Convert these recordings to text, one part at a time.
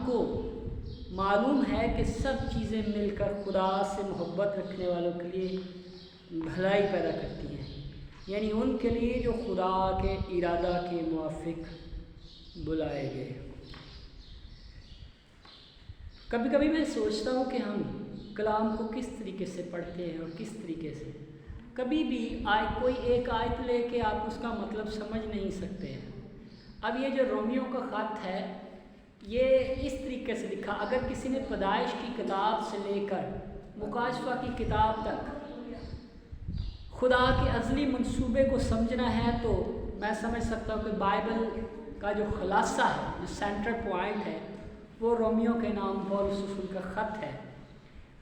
کو معلوم ہے کہ سب چیزیں مل کر خدا سے محبت رکھنے والوں کے لیے بھلائی پیدا کرتی ہیں، یعنی ان کے لیے جو خدا کے ارادہ کے موافق بلائے گئے۔ کبھی کبھی میں سوچتا ہوں کہ ہم کلام کو کس طریقے سے پڑھتے ہیں اور کس طریقے سے، کبھی بھی کوئی ایک آیت لے کے آپ اس کا مطلب سمجھ نہیں سکتے ہیں۔ اب یہ جو رومیو کا خط ہے یہ اس طریقے سے لکھا، اگر کسی نے پیدائش کی کتاب سے لے کر مکاشفہ کی کتاب تک خدا کے ازلی منصوبے کو سمجھنا ہے تو میں سمجھ سکتا ہوں کہ بائبل کا جو خلاصہ ہے، جو سینٹر پوائنٹ ہے، وہ رومیو کے نام پولس رسول کا خط ہے۔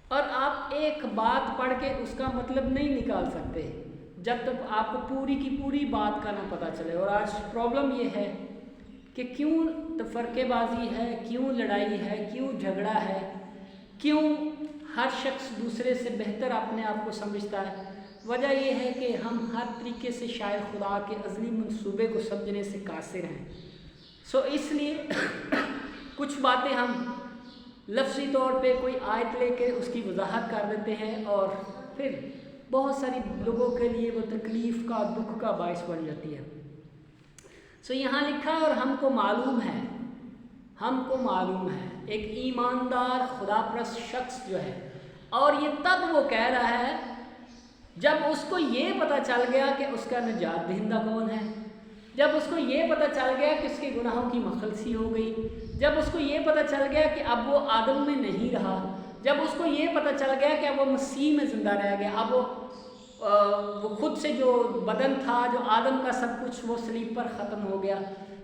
اور آپ ایک بات پڑھ کے اس کا مطلب نہیں نکال سکتے جب تک آپ کو پوری کی پوری بات کا نہ پتہ چلے۔ اور آج پرابلم یہ ہے کہ کیوں تفرقے بازی ہے، کیوں لڑائی ہے، کیوں جھگڑا ہے، کیوں ہر شخص دوسرے سے بہتر اپنے آپ کو سمجھتا ہے۔ وجہ یہ ہے کہ ہم ہر طریقے سے شاید خدا کے ازلی منصوبے کو سمجھنے سے قاصر ہیں۔ اس لیے کچھ باتیں ہم لفظی طور پہ کوئی آیت لے کے اس کی وضاحت کر دیتے ہیں اور پھر بہت ساری لوگوں کے لیے وہ تکلیف کا، دکھ کا باعث بن جاتی ہے۔ یہاں لکھا اور ہم کو معلوم ہے ایک ایماندار خدا پرست شخص جو ہے، اور یہ تب وہ کہہ رہا ہے جب اس کو یہ پتہ چل گیا کہ اس کا نجات دہندہ کون ہے، جب اس کو یہ پتہ چل گیا کہ اس کے گناہوں کی مخلصی ہو گئی، جب اس کو یہ پتہ چل گیا کہ اب وہ آدم میں نہیں رہا، جب اس کو یہ پتہ چل گیا کہ اب وہ مسیح میں زندہ رہ گیا، اب وہ خود سے جو بدن تھا، جو آدم کا سب کچھ، وہ صلیب پر ختم ہو گیا۔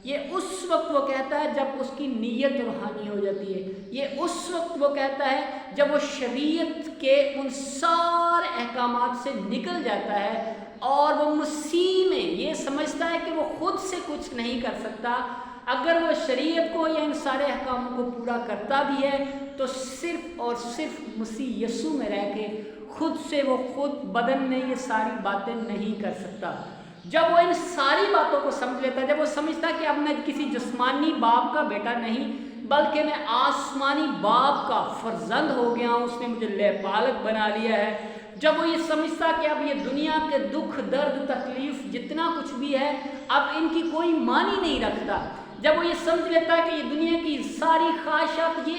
یہ اس وقت وہ کہتا ہے جب اس کی نیت روحانی ہو جاتی ہے، یہ اس وقت وہ کہتا ہے جب وہ شریعت کے ان سارے احکامات سے نکل جاتا ہے اور وہ مسیح میں یہ سمجھتا ہے کہ وہ خود سے کچھ نہیں کر سکتا۔ اگر وہ شریعت کو یا ان سارے احکاموں کو پورا کرتا بھی ہے تو صرف اور صرف مسیح یسوع میں رہ کے خود سے وہ خود بدن میں یہ ساری باتیں نہیں کر سکتا۔ جب وہ ان ساری باتوں کو سمجھ لیتا ہے، جب وہ سمجھتا ہے کہ اب میں کسی جسمانی باپ کا بیٹا نہیں بلکہ میں آسمانی باپ کا فرزند ہو گیا ہوں، اس نے مجھے لے پالک بنا لیا ہے، جب وہ یہ سمجھتا کہ اب یہ دنیا کے دکھ، درد، تکلیف جتنا کچھ بھی ہے اب ان کی کوئی معنی نہیں رکھتا، جب وہ یہ سمجھ لیتا ہے کہ یہ دنیا کی ساری خواہشات یہ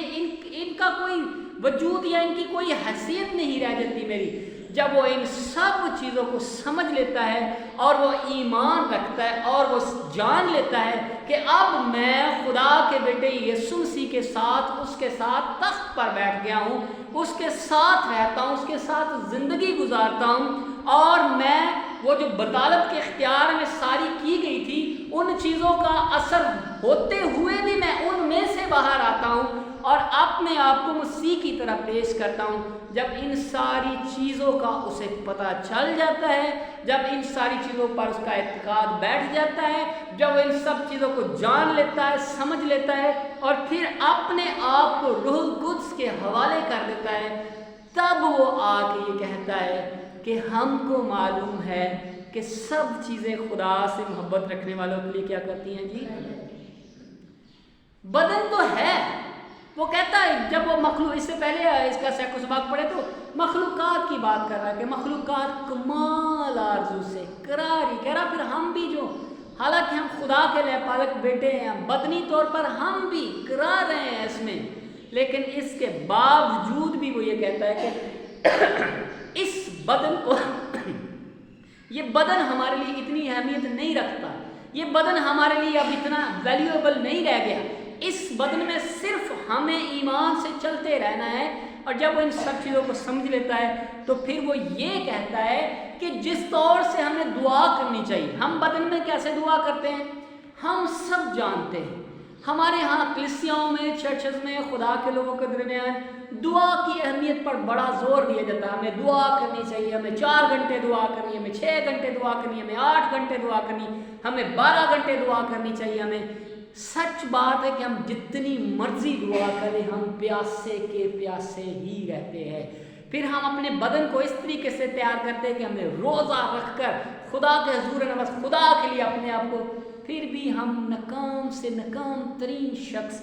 ان کا کوئی وجود یا ان کی کوئی حیثیت نہیں رہ جاتی میری، جب وہ ان سب چیزوں کو سمجھ لیتا ہے اور وہ ایمان رکھتا ہے اور وہ جان لیتا ہے کہ اب میں خدا کے بیٹے یسوع مسیح کے ساتھ، اس کے ساتھ تخت پر بیٹھ گیا ہوں، اس کے ساتھ رہتا ہوں، اس کے ساتھ زندگی گزارتا ہوں، اور میں وہ جو بطالت کے اختیار میں ساری کی گئی تھی ان چیزوں کا اثر ہوتے ہوئے بھی میں ان میں سے باہر آتا ہوں اور اپنے آپ کو مسیح کی طرح پیش کرتا ہوں۔ جب ان ساری چیزوں کا اسے پتہ چل جاتا ہے، جب ان ساری چیزوں پر اس کا اعتقاد بیٹھ جاتا ہے، جب وہ ان سب چیزوں کو جان لیتا ہے، سمجھ لیتا ہے اور پھر اپنے آپ کو روح القدس کے حوالے کر دیتا ہے، تب وہ آ کے یہ کہتا ہے کہ ہم کو معلوم ہے کہ سب چیزیں خدا سے محبت رکھنے والوں کے لیے کیا کرتی ہیں جی؟ بدن تو ہے، وہ کہتا ہے جب وہ مخلوق، اس سے پہلے اس کا سیکھ و سباق پڑھے تو مخلوقات کی بات کر رہا ہے کہ مخلوقات کمال آرزو سے قراری کہہ رہا، پھر ہم بھی جو حالانکہ ہم خدا کے لے پالک بیٹے ہیں، بدنی طور پر ہم بھی قرار رہے ہیں اس میں، لیکن اس کے باوجود بھی وہ یہ کہتا ہے کہ اس بدن کو یہ بدن ہمارے لیے اتنی اہمیت نہیں رکھتا، یہ بدن ہمارے لیے اب اتنا ویلیویبل نہیں رہ گیا، اس بدن میں صرف ہمیں ایمان سے چلتے رہنا ہے۔ اور جب وہ ان سب چیزوں کو سمجھ لیتا ہے تو پھر وہ یہ کہتا ہے کہ جس طور سے ہمیں دعا کرنی چاہیے، ہم بدن میں کیسے دعا کرتے ہیں ہم سب جانتے ہیں، ہمارے ہاں کلیسیاؤں میں، چرچز میں، خدا کے لوگوں کے درمیان دعا کی اہمیت پر بڑا زور دیا جاتا ہے، ہمیں دعا کرنی چاہیے، ہمیں 4 گھنٹے دعا کرنی ہے، ہمیں 6 گھنٹے دعا کرنی ہے، ہمیں 8 گھنٹے دعا کرنی، ہمیں 12 گھنٹے دعا کرنی چاہیے ہمیں۔ سچ بات ہے کہ ہم جتنی مرضی دعا کریں ہم پیاسے کے پیاسے ہی رہتے ہیں۔ پھر ہم اپنے بدن کو اس طریقے سے تیار کرتے ہیں کہ ہمیں روزہ رکھ کر خدا کے حضور نواز، خدا کے لیے اپنے آپ کو، پھر بھی ہم ناکام سے ناکام ترین شخص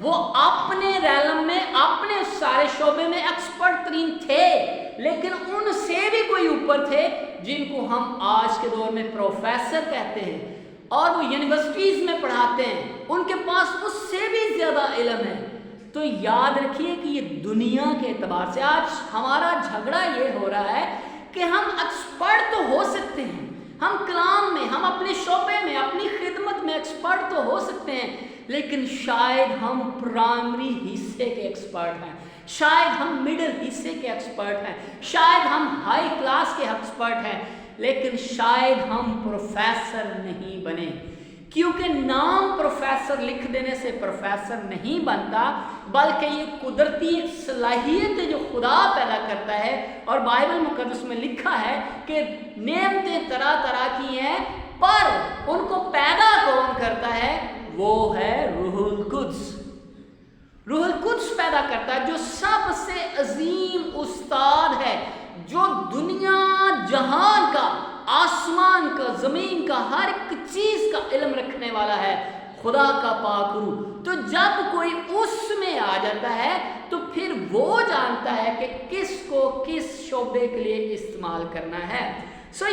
وہ اپنے ریلم میں اپنے سارے شعبے میں ایکسپرٹ ترین تھے، لیکن ان سے بھی کوئی اوپر تھے جن کو ہم آج کے دور میں پروفیسر کہتے ہیں اور وہ یونیورسٹیز میں پڑھاتے ہیں، ان کے پاس اس سے بھی زیادہ علم ہے۔ تو یاد رکھیے کہ یہ دنیا کے اعتبار سے آج ہمارا جھگڑا یہ ہو رہا ہے کہ ہم ایکسپرٹ تو ہو سکتے ہیں، ہم کلام میں، ہم اپنے شعبے میں، اپنی خدمت میں ایکسپرٹ تو ہو سکتے ہیں، لیکن شاید ہم پرائمری حصے کے ایکسپرٹ ہیں، شاید ہم مڈل حصے کے ایکسپرٹ ہیں، شاید ہم ہائی کلاس کے ایکسپرٹ ہیں، لیکن شاید ہم پروفیسر نہیں بنے، کیونکہ نام پروفیسر لکھ دینے سے پروفیسر نہیں بنتا، بلکہ یہ قدرتی ایک صلاحیت ہے جو خدا پیدا کرتا ہے، اور بائبل مقدس میں لکھا ہے کہ نعمتیں طرح طرح کی ہیں، پر ان کو پیدا کون کرتا ہے؟ وہ ہے روح القدس۔ روح القدس پیدا کرتا ہے، جو سب سے عظیم استاد ہے، جو دنیا جہان کا، آسمان کا، زمین کا، ہر ایک چیز کا علم رکھنے والا ہے، خدا کا پاک روح۔ تو جب کوئی اس میں آ جاتا ہے تو پھر وہ جانتا ہے کہ کس کو کس شعبے کے لیے استعمال کرنا ہے۔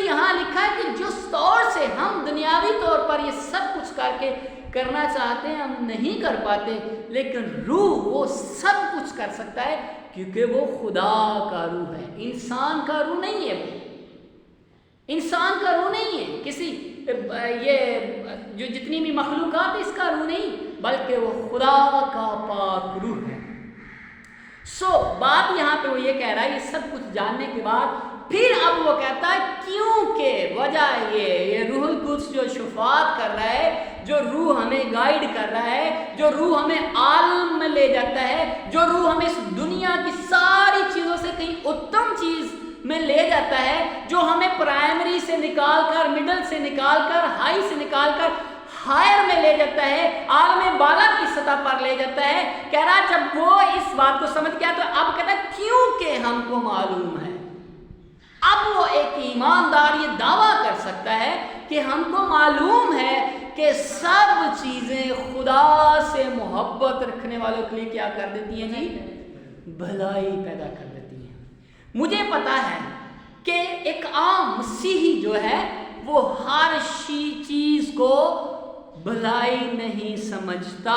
یہاں لکھا ہے کہ جس طور سے ہم دنیاوی طور پر یہ سب کچھ کر کے کرنا چاہتے ہیں ہم نہیں کر پاتے، لیکن روح وہ سب کچھ کر سکتا ہے، کیونکہ وہ خدا کا روح ہے، انسان کا روح نہیں ہے، وہ انسان کا روح نہیں ہے، کسی یہ جو جتنی بھی مخلوقات اس کا روح نہیں، بلکہ وہ خدا کا پاک روح ہے۔ بات یہاں پہ وہ یہ کہہ رہا ہے، یہ سب کچھ جاننے کے بعد پھر اب وہ کہتا ہے کیونکہ وجہ یہ روح القدس جو شفاعت کر رہا ہے، جو روح ہمیں گائیڈ کر رہا ہے، جو روح ہمیں عالم میں لے جاتا ہے، جو روح ہمیں اس دنیا کی ساری چیزوں سے کہیں اتم چیز میں لے جاتا ہے، جو ہمیں پرائمری سے نکال کر، مڈل سے نکال کر، ہائی سے نکال کر ہائر میں لے جاتا ہے، عالم بالا کی سطح پر لے جاتا ہے، کہہ رہا جب وہ اس بات کو سمجھ گیا تو اب کہتا ہے کیونکہ ہم کو معلوم ہے۔ اب وہ ایک ایماندار یہ دعویٰ کر سکتا ہے کہ ہم کو معلوم ہے کہ سب چیزیں خدا سے محبت رکھنے والوں کے لیے کیا کر دیتی ہیں جی؟ بھلائی پیدا کر دیتی ہیں۔ مجھے پتا ہے کہ ایک عام مسیحی جو ہے وہ ہر چیز کو بھلائی نہیں سمجھتا،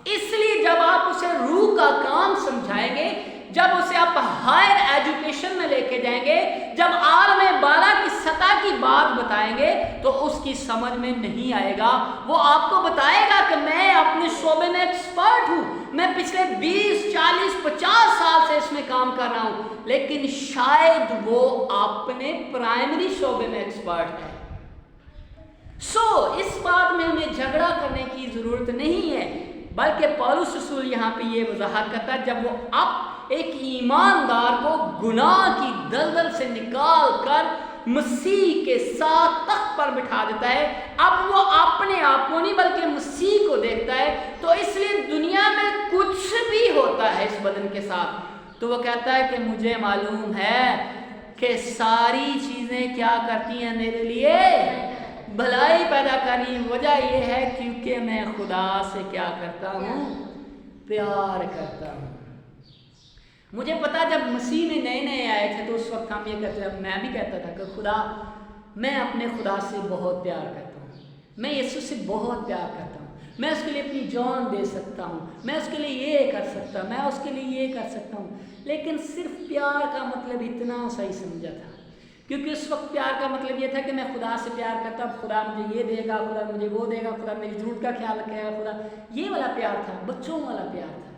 اس لیے جب آپ اسے روح کا کام سمجھائیں گے، جب اسے آپ ہائر ایجوکیشن میں لے کے جائیں گے، جب عالم بالا کی سطح کی بات بتائیں گے تو اس کی سمجھ میں نہیں آئے گا۔ وہ آپ کو بتائے گا کہ میں اپنے شعبے میں ایکسپرٹ ہوں، میں پچھلے 20 40 50 سال سے اس میں کام کر رہا ہوں، لیکن شاید وہ اپنے پرائمری شعبے میں ایکسپرٹ ہے۔ اس بات میں ہمیں جھگڑا کرنے کی ضرورت نہیں ہے، بلکہ پولس رسول یہاں پہ یہ وضاحت کرتا ہے، جب وہ اب ایک ایماندار کو گناہ کی دلدل سے نکال کر مسیح کے ساتھ تخت پر بٹھا دیتا ہے، اب وہ اپنے آپ کو نہیں بلکہ مسیح کو دیکھتا ہے، تو اس لیے دنیا میں کچھ بھی ہوتا ہے اس بدن کے ساتھ تو وہ کہتا ہے کہ مجھے معلوم ہے کہ ساری چیزیں کیا کرتی ہیں میرے لیے؟ بھلائی پیدا کرنی۔ وجہ یہ ہے کیونکہ میں خدا سے کیا کرتا ہوں؟ پیار کرتا ہوں۔ مجھے پتا جب مسیح میں نئے نئے آئے تھے تو اس وقت ہم یہ کہتے ہیں، میں بھی کہتا تھا کہ خدا، میں اپنے خدا سے بہت پیار کرتا ہوں، میں یسوع سے بہت پیار کرتا ہوں، میں اس کے لیے اپنی جان دے سکتا ہوں، میں اس کے لیے یہ کر سکتا ہوں، میں اس کے لیے یہ کر سکتا ہوں، لیکن صرف پیار کا مطلب اتنا صحیح سمجھا تھا، کیونکہ اس وقت پیار کا مطلب یہ تھا کہ میں خدا سے پیار کرتا ہوں، خدا مجھے یہ دے گا، خدا مجھے وہ دے گا، خدا میری ضرورت کا خیال رکھے گا، خدا، یہ والا پیار تھا، بچوں والا پیار تھا۔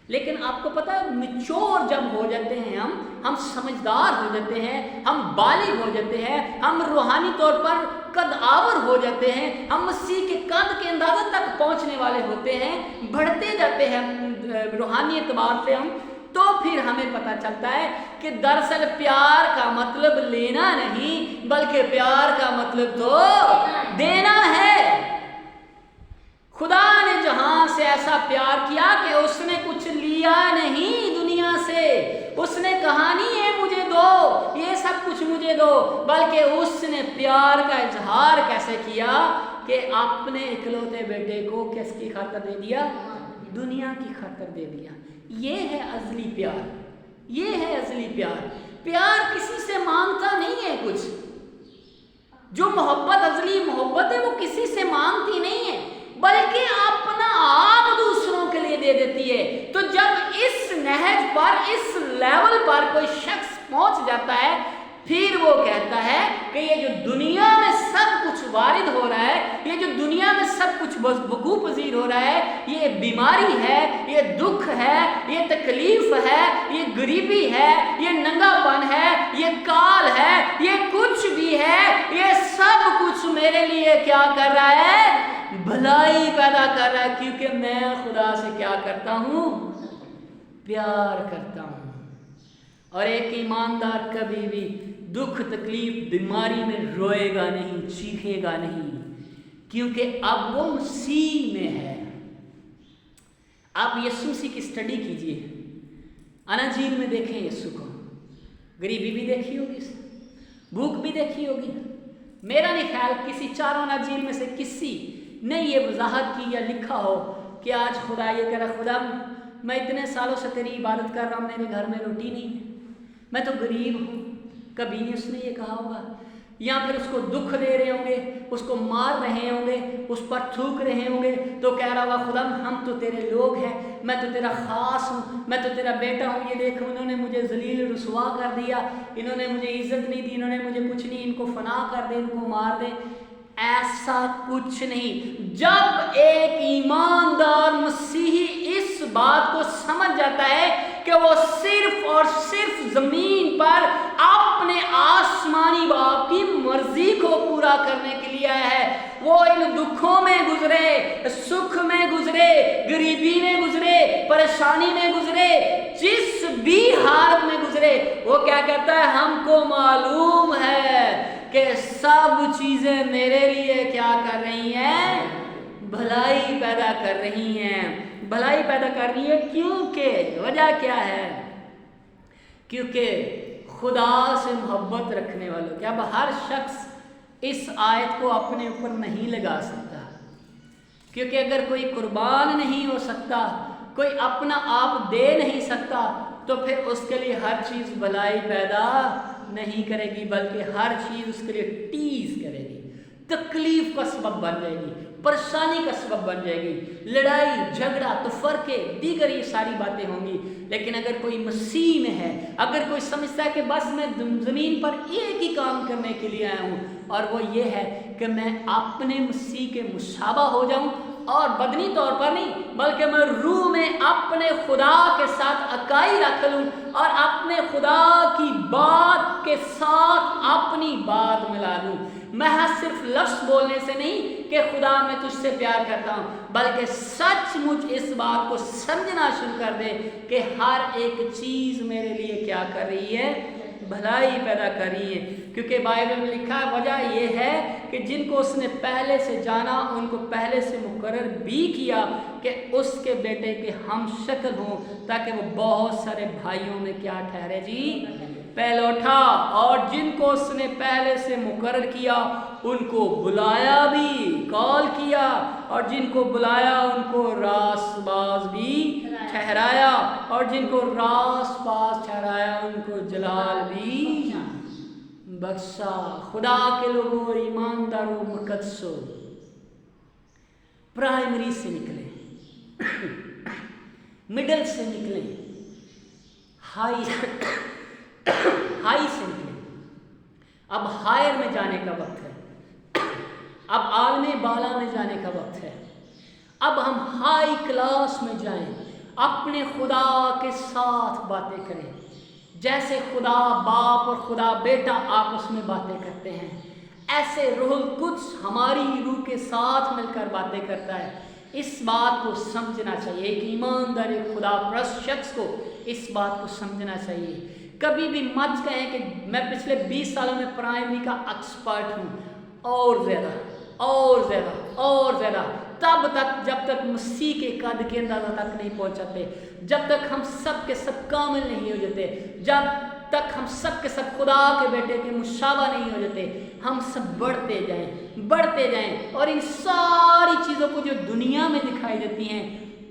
لیکن آپ کو پتہ ہے میچور جب ہو جاتے ہیں، ہم سمجھدار ہو جاتے ہیں، ہم بالغ ہو جاتے ہیں، ہم روحانی طور پر قد آور ہو جاتے ہیں، ہم مسیح کے قد کے اندازہ تک پہنچنے والے ہوتے ہیں، بڑھتے جاتے ہیں روحانی اعتبار سے ہم، تو پھر ہمیں پتہ چلتا ہے کہ دراصل پیار کا مطلب لینا نہیں بلکہ پیار کا مطلب تو دینا ہے۔ خدا نے جہاں سے ایسا پیار کیا کہ اس نے کچھ لیا نہیں دنیا سے، اس نے کہا نہیں یہ مجھے دو، یہ سب کچھ مجھے دو، بلکہ اس نے پیار کا اظہار کیسے کیا کہ اپنے اکلوتے بیٹے کو کس کی خاطر دے دیا؟ دنیا کی خاطر دے دیا۔ یہ ہے ازلی پیار، یہ ہے ازلی پیار۔ پیار کسی سے مانگتا نہیں ہے کچھ، جو محبت ازلی محبت ہے وہ کسی سے مانگتی نہیں ہے، بلکہ اپنا آپ دوسروں کے لیے دے دیتی ہے۔ تو جب اس نہج پر، اس لیول پر کوئی شخص پہنچ جاتا ہے، پھر وہ کہتا ہے کہ یہ جو دنیا میں سب کچھ وارد ہو رہا ہے، یہ جو دنیا میں سب کچھ وقوع پذیر ہو رہا ہے، یہ بیماری ہے، یہ دکھ ہے، یہ تکلیف ہے، یہ غریبی ہے، یہ ننگا پن ہے، یہ کال ہے، یہ کچھ بھی ہے، یہ سب کچھ میرے لیے کیا کر رہا ہے؟ بھلائی پیدا کر رہا ہے، کیونکہ میں خدا سے کیا کرتا ہوں؟ پیار کرتا ہوں۔ اور ایک ایماندار کبھی بھی دکھ تکلیف بیماری میں روئے گا نہیں، چیخے گا نہیں، کیونکہ اب وہ مسیح میں ہے۔ آپ یسوع مسیح کی اسٹڈی کیجئے، اناجیل میں دیکھیں یسوع کو، غریبی بھی دیکھی ہوگی، بھوک بھی دیکھی ہوگی۔ میرا نہیں خیال کسی چاروں اناجیل میں سے کسی نے یہ وضاحت کی یا لکھا ہو کہ آج خدا یہ کہہ رہا، خدا میں اتنے سالوں سے تیری عبادت کر رہا ہوں، میرے گھر میں روٹی نہیں ہے، میں تو غریب ہوں۔ کبھی نہیں اس نے یہ کہا ہوگا۔ یا پھر اس کو دکھ دے رہے ہوں گے، اس کو مار رہے ہوں گے، اس پر تھوک رہے ہوں گے، تو کہہ رہا ہوگا خدا ہم تو تیرے لوگ ہیں، میں تو تیرا خاص ہوں، میں تو تیرا بیٹا ہوں، یہ دیکھو انہوں نے مجھے ذلیل رسوا کر دیا، انہوں نے مجھے عزت نہیں دی، انہوں نے مجھے کچھ نہیں، ان کو فنا کر دے، ان کو مار دے۔ ایسا کچھ نہیں۔ جب ایک ایماندار مسیحی اس بات کو سمجھ جاتا ہے کہ وہ صرف اور صرف زمین پر اپنے آسمانی باپ کی مرضی کو پورا کرنے کے لیے آیا ہے، وہ ان دکھوں میں گزرے، سکھ میں گزرے، غریبی میں گزرے، پریشانی میں گزرے، جس بھی حالت میں گزرے، وہ کیا کہتا ہے؟ ہم کو معلوم ہے کہ سب چیزیں میرے لیے کیا کر رہی ہیں؟ بھلائی پیدا کر رہی ہیں، بھلائی پیدا کر رہی ہے۔ کیونکہ وجہ کیا ہے؟ کیونکہ خدا سے محبت رکھنے والوں، کہ اب ہر شخص اس آیت کو اپنے اوپر نہیں لگا سکتا، کیونکہ اگر کوئی قربان نہیں ہو سکتا، کوئی اپنا آپ دے نہیں سکتا، تو پھر اس کے لیے ہر چیز بھلائی پیدا نہیں کرے گی، بلکہ ہر چیز اس کے لیے ٹیز کرے گی، تکلیف کا سبب بن جائے گی، پریشانی کا سبب بن جائے گی، لڑائی جھگڑا تفرقے دیگر یہ ساری باتیں ہوں گی۔ لیکن اگر کوئی مسیح میں ہے، اگر کوئی سمجھتا ہے کہ بس میں زمین پر ایک ہی کام کرنے کے لیے آیا ہوں، اور وہ یہ ہے کہ میں اپنے مسیح کے مشابہ ہو جاؤں، اور بدنی طور پر نہیں بلکہ میں روح میں اپنے خدا کے ساتھ اکائی رکھ لوں، اور اپنے خدا کی بات کے ساتھ اپنی بات ملا دوں۔ میں صرف لفظ بولنے سے نہیں کہ خدا میں تجھ سے پیار کرتا ہوں، بلکہ سچ مچ اس بات کو سمجھنا شروع کر دے کہ ہر ایک چیز میرے لیے کیا کر رہی ہے؟ بھلائی پیدا کر رہی ہے۔ کیونکہ بائبل میں لکھا ہے، وجہ یہ ہے کہ جن کو اس نے پہلے سے جانا، ان کو پہلے سے مقرر بھی کیا کہ اس کے بیٹے کے ہم شکل ہوں، تاکہ وہ بہت سارے بھائیوں میں کیا ٹھہرے جی؟ پہلوٹا۔ اور جن کو اس نے پہلے سے مقرر کیا ان کو بلایا بھی، کال کیا، اور جن کو بلایا ان کو راست باز بھی ٹھہرایا، اور جن کو راست باز ٹھہرایا ان کو جلال بھی بخشا۔ خدا کے لوگوں، ایمانداروں، مقدسوں، پرائمری سے نکلیں، مڈل سے نکلیں، ہائی سے نکلیں۔ اب ہائر میں جانے کا وقت ہے، اب عالم بالا میں جانے کا وقت ہے، اب ہم ہائی کلاس میں جائیں، اپنے خدا کے ساتھ باتیں کریں، جیسے خدا باپ اور خدا بیٹا آپس میں باتیں کرتے ہیں، ایسے روح القدس ہماری روح کے ساتھ مل کر باتیں کرتا ہے۔ اس بات کو سمجھنا چاہیے، ایک ایماندار خدا پرست شخص کو اس بات کو سمجھنا چاہیے۔ کبھی بھی مت کہیں کہ میں پچھلے 20 سالوں میں پرائمری کا ایکسپرٹ ہوں، اور زیادہ اور زیادہ اور زیادہ، تب تک جب تک مسیح کے قد کے اندازہ تک نہیں پہنچاتے، جب تک ہم سب کے سب کامل نہیں ہو جاتے، جب تک ہم سب کے سب خدا کے بیٹے کے مشابہ نہیں ہو جاتے۔ ہم سب بڑھتے جائیں، اور ان ساری چیزوں کو جو دنیا میں دکھائی دیتی ہیں